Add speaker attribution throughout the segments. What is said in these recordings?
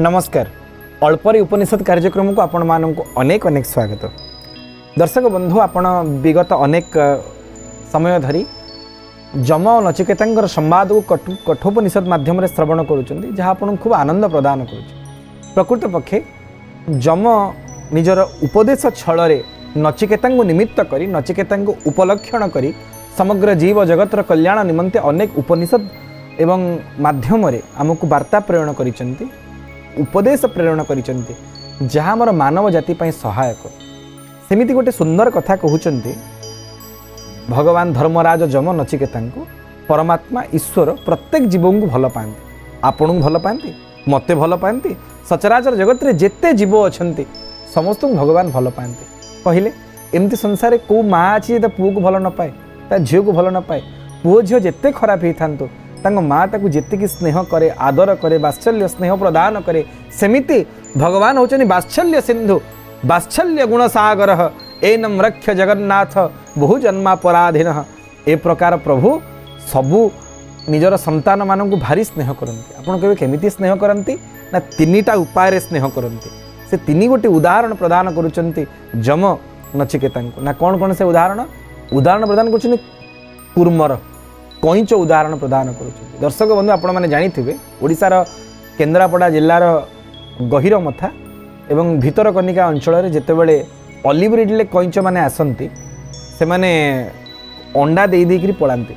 Speaker 1: नमस्कार। अल्परी उपनिषद कार्यक्रम को आपण मानक अनेक अनेक स्वागत। दर्शक बंधु आपण विगत अनेक समय धरी जम और नचिकेता संवाद को कठोपनिषद माध्यम श्रवण करुँच जहाँ आपन खूब आनंद प्रदान कर। प्रकृत पक्षे जम निजर उपदेश छल नचिकेता निमित्त करी नचिकेता उपलक्षण करी समग्र जीव जगतर कल्याण निमंते अनेक उपनिषद एवं माध्यम आमको वार्ता प्रेरण करिसेंती, उपदेश प्रेरण करिसेंती जहाँ आमर मानव जाति पई सहायक। सेमिति गोटे सुंदर कथा कहउचंती भगवान धर्मराज जम नचिकेता परमात्मा ईश्वर प्रत्येक जीव को भल पाती, आपन को भल पाती, मते भल पाती, सचराचर जगत रे जेते जीव अछंती समस्त भगवान भल पाती। कहले एमती संसार को माँ अच्छी पुओ को भल न पाए, ता झील को भल न पाए, पुओ झील जेते खराब होता तांको माँ ताकू जेतिकी स्नेह करे, आदर करे, वात्सल्य स्नेह प्रदान करे, सेमिति भगवान होचनी वात्सल्य सिंधु, वात्सल्य गुण सागर, एनम रक्ष जगन्नाथ बहु जन्मा पराधीन। ए प्रकार प्रभु सबु निजर संतान मानू भारी स्नेह करती। आपड़ कहे केमिति स्नेह करती ना तीनिटा उपाय स्नेह करती। से तीन गोटी उदाहरण प्रदान करुचंती जम नचिकेता ना कौन कौन से उदाहरण प्रदान कर कूर्मर कईच उदाहरण प्रदान करुँच। दर्शक बंधु आपण मैंने जानी ओडिशार केन्द्रापड़ा जिलार गहिर मथा एवं भितरकनिका अंचल जितेबले ऑलिव रिडले कईच मैंने आसती से मैंने अंडा देकर पड़ाती।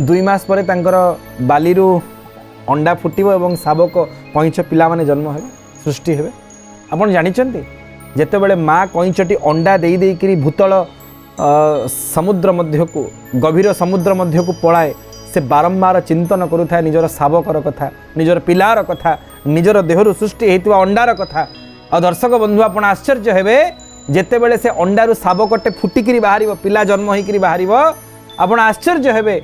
Speaker 1: 2 मास पर तांकर बालीरू अंडा फुटब और शावक कईच पिला माने जन्म हे सृष्टि हे। आपन जानिचंती जेतेबले माँ कईचटी अंडा देकर भूतल समुद्र मध्य को गभीर समुद्र मध्य को पलाए से बारंबार चिंतन करुଥାଏ निजर शावकर कथा, निजर पिलार कथा, निजर देहरु सृष्टि होइतिबा अंडार कथा। और दर्शक बंधु आपण आश्चर्य हेबे जेतेबेले से अंडारू शावकटे फुटिकी बाहर पिला जन्म होइकरी बाहर आपण आश्चर्य हेबे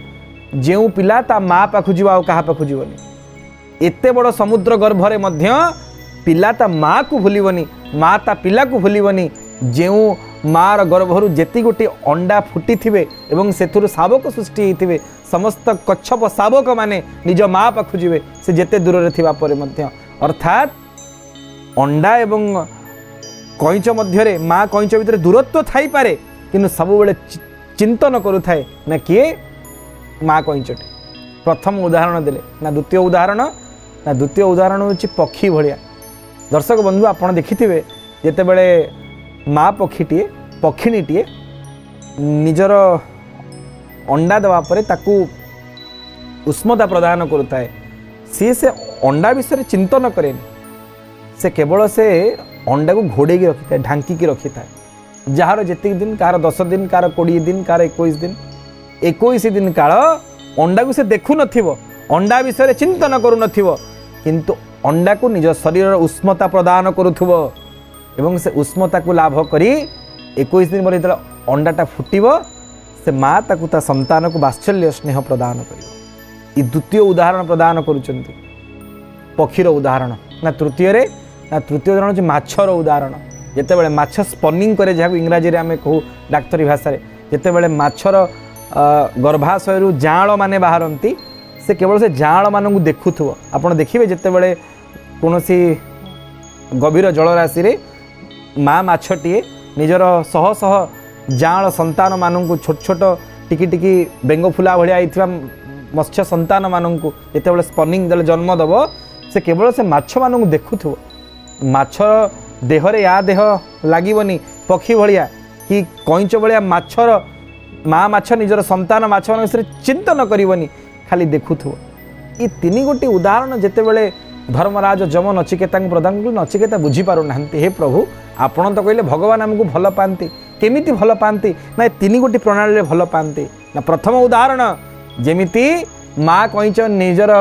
Speaker 1: जेउ पिला ता माँ पाखु जीवा कहा पाखु जीवनी। एते बड़ समुद्र गर्भरे मध्य पिला ता माँ को भूलिबनी, माँ ता पिला को भूलिबनी। जेउ मार गर्भरु जेति गोटी अंडा फुटी थिबे एवं सेथुरु शावक सृष्टि होइथिबे समस्त कच्छप शावक माने निज माँ पाखु जीवे से जेते दूर रे थिबा परे मध्य। अर्थात अंडा एवं कईच मध्य माँ कईच भितर दूरत्व थाई पारे किंतु सब बेले चिंतन करुथाए ना किए माँ कईचटी। प्रथम उदाहरण देले ना द्वितीय उदाहरण होची पक्षी भलिया। दर्शक बंधु आपण देखिथिबे जेतेबेले माँ पक्षीटीए निजर अंडा देवा परे ताकू उष्मता प्रदान करुଥାଏ से अंडा विषय चिंतन करे, से केवल से अंडा को घोड़े रखी था, ढांकी रखी था। जार जेति दिन कार 10 दिन, कार 20 दिन, कार 21 दिन, 21 दिन काल अंडा को से देखु नथिबो, अंडा विषय चिंतन करू नथिबो, किंतु अंडा को निज शरीर उष्मता प्रदान करुथुबो एवं से उष्मता को लाभ करी 21 दिन पर अंडाटा फुटिब से माँ ताकू ता संतान को वात्सल्य स्नेह प्रदान कर। द्वितीय उदाहरण प्रदान करुचंती पक्षीर उदाहरण। ना तृतीय उदाहरण होची माछर उदाहरण। जेतेबेले माछ स्पनिंग करे जहाँ इंग्राजी रे आमे कहू डाक्तरी भाषा रे, जेतेबेले माछर गर्भाशयरु जाँल माने बाहरंती से केवल से जाँल मानू देखुथुबो। आपण देखिबे जेतेबेले कोनोसी गभीर जलराशि रे माँ माछटीए निजर शह शह जाँल संतान मानू छोट छोट टिकी टिकी बेंग फुला भाया होता मत्स्य संतान मानू जिते स्पनिंग दे जन्म दब से केवल से माछ मानू देखुथुबो। माछ देहरे या देह लागबनी पक्षी भाया कि कईच भाया माछर माँ माछ निजर संतान माछ मान चिंतन करनी खाली देखुथुबो। ये 3 गोटी उदाहरण जितेबले धर्मराज जम नचिकेता प्रदान कले नचिकेता बुझीपार ना हे प्रभु आपण तो कहले भगवान आमको भल पाती, केमिति भल पाती ना 3 गोटी प्रणाली भल पाती। ना प्रथम उदाहरण जेमिति माँ कईच निजर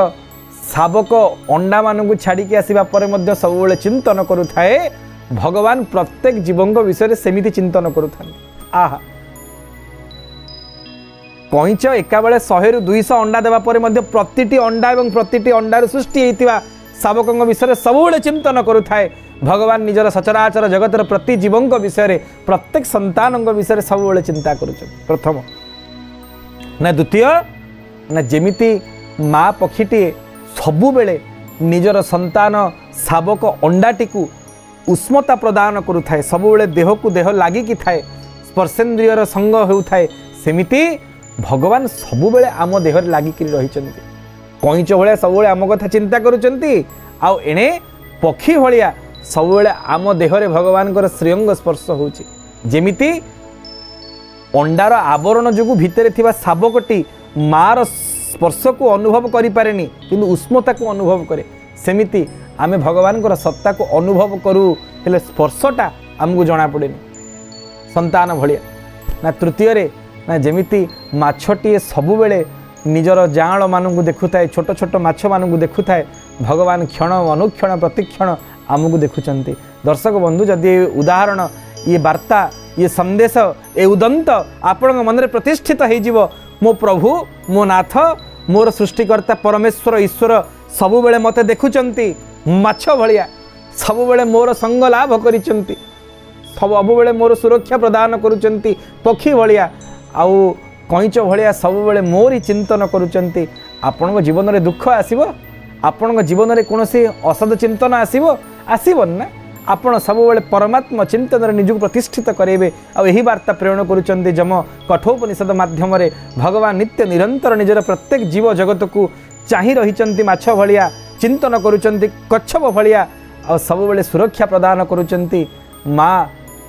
Speaker 1: शावक अंडा मानू छाड़ी आसवा पर सब चिंतन करुଥାଏ भगवान प्रत्येक जीवों विषय सेमिति चिंतन करुଥାନ୍ତି। आहा कईच एका बेले 100 ରୁ 200 अंडा देवा पर प्रतिटी अंडा और प्रतिटी अंडार सृष्टि होता शावकों विषय सबुले चिंतन करुଥାଏ भगवान निजर सचराचर जगतर प्रति जीवों विषय प्रत्येक संतान विषय सबुले चिंता करुछ। प्रथम ना द्वितीय ना जेमिति माँ पक्षीटी सबुबेले निजर संतान शावक अंडाटी को उष्मता प्रदान करुए सब देह को देह लगिकी थाए स्पर्शेन्द्रियर संग होउथाए सेमिति भगवान सबुबले आम देह लगिकी रही कईच भाया सब आम कथा चिंता करुँच आउ एणे पक्षी भाया सबुबले आम देहरे भगवान श्रीअंग स्पर्श होउछि जेमिति अंडार आवरण जो भितर थिबा शावकटी मार स्पर्श को अनुभव करि पारेनी किंतु उष्मता को अनुभव करे सेमिति आमे भगवान सत्ता को अनुभव करूँ हेले स्पर्शटा आमको जना पड़ेनी संतान भाया ना तृतीय ना जमिति माछटी सबुबले निजर जाँल मानू देखुए छोट छोट माछ मानू देखुए भगवान क्षण अनुक्षण प्रतिक्षण आमको देखुंट दर्शक बंधु जदि उदाहरण ये वार्ता ये संदेश ए उदंत आपण मन में प्रतिष्ठित हो मो प्रभु मो नाथ मोर सृष्टिकर्ता परमेश्वर ईश्वर सबुबले मते देखुंट माछ भलिया सबुबले मोर संग लाभ करिसेंती सबुबले मोर सुरक्षा प्रदान करुचंती पक्षी भलिया आउ कईच भलिया सबुबले मोरी चिंतन करुचंती आपण जीवन में दुख आसीबो आपण जीवन में कौन सी असद चिंतन आसीबो आसीबन ना आपण सबुबले परमात्मा चिंतन निजक प्रतिष्ठित करेंगे आ यही वार्ता प्रेरण करुचंती जम कठोपनिषद माध्यम भगवान नित्य निरंतर निजर प्रत्येक जीव जगत को चाहि रहिचंती माछ भलिया चिंतन करुचंती कच्छप भलिया आ सबुबले सुरक्षा प्रदान करुचंती माँ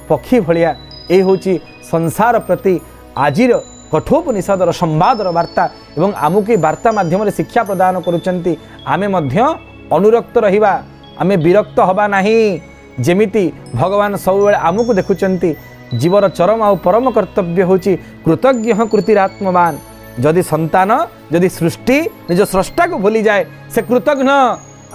Speaker 1: पक्षी भलिया ए होची संसार प्रति आजिर कठोपनिषदर संवादर वार्ता एवं आमुकी वार्ता माध्यम शिक्षा प्रदान करुचंती आमे मध्य अनुरक्त रहिबा आमे विरक्त हबा नाही जेमिति भगवान सबुबले आमको देखुचंती जीवर चरम आ परम कर्तव्य होची कृतज्ञ कृतिरात्मवान जदि संतान जदि सृष्टि निज स्रष्टा को भूली जाए से कृतज्ञ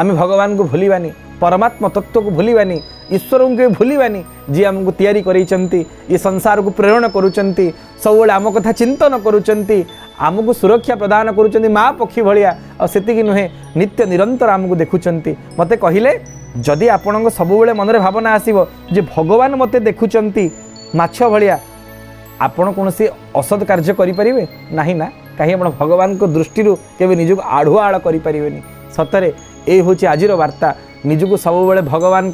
Speaker 1: आमे भगवान को भूलिबानी परमात्मा तत्व को भूलिबानी ईश्वर को भूलिबानी जी आमको तैयारी करैचंती ये संसार को प्रेरण करुचंती सबुबले आम कथा चिंतन करुचंती आमको सुरक्षा प्रदान करुचंती माँ पक्षी भलिया आ सेतिकी नुहे नित्य निरंतर आमको देखुचंती मते कहिले जदि आपण सबुबले मन में भावना आसीबो जे भगवान मते देखुचंती माछ भलिया आपण कौन सी असद कार्य करें नहीं ना कहीं आप भगवान को दृष्टि केवल निजक आढ़ुआ आड़ करें सतरे ये हूँ आजिर वार्ता निजक सबुबले भगवान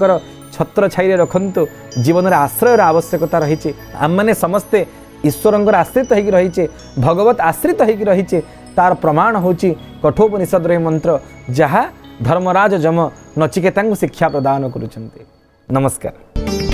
Speaker 1: छत्र छाई रखंतु जीवन में आश्रयर आवश्यकता रही आम मैंने समस्ते ईश्वर आश्रित हो रहीचे भगवत आश्रित हो रहीचे तार प्रमाण होची कठोपनिषद मंत्र जहाँ धर्मराज जम नचिकेता शिक्षा प्रदान करुछन्ति। नमस्कार।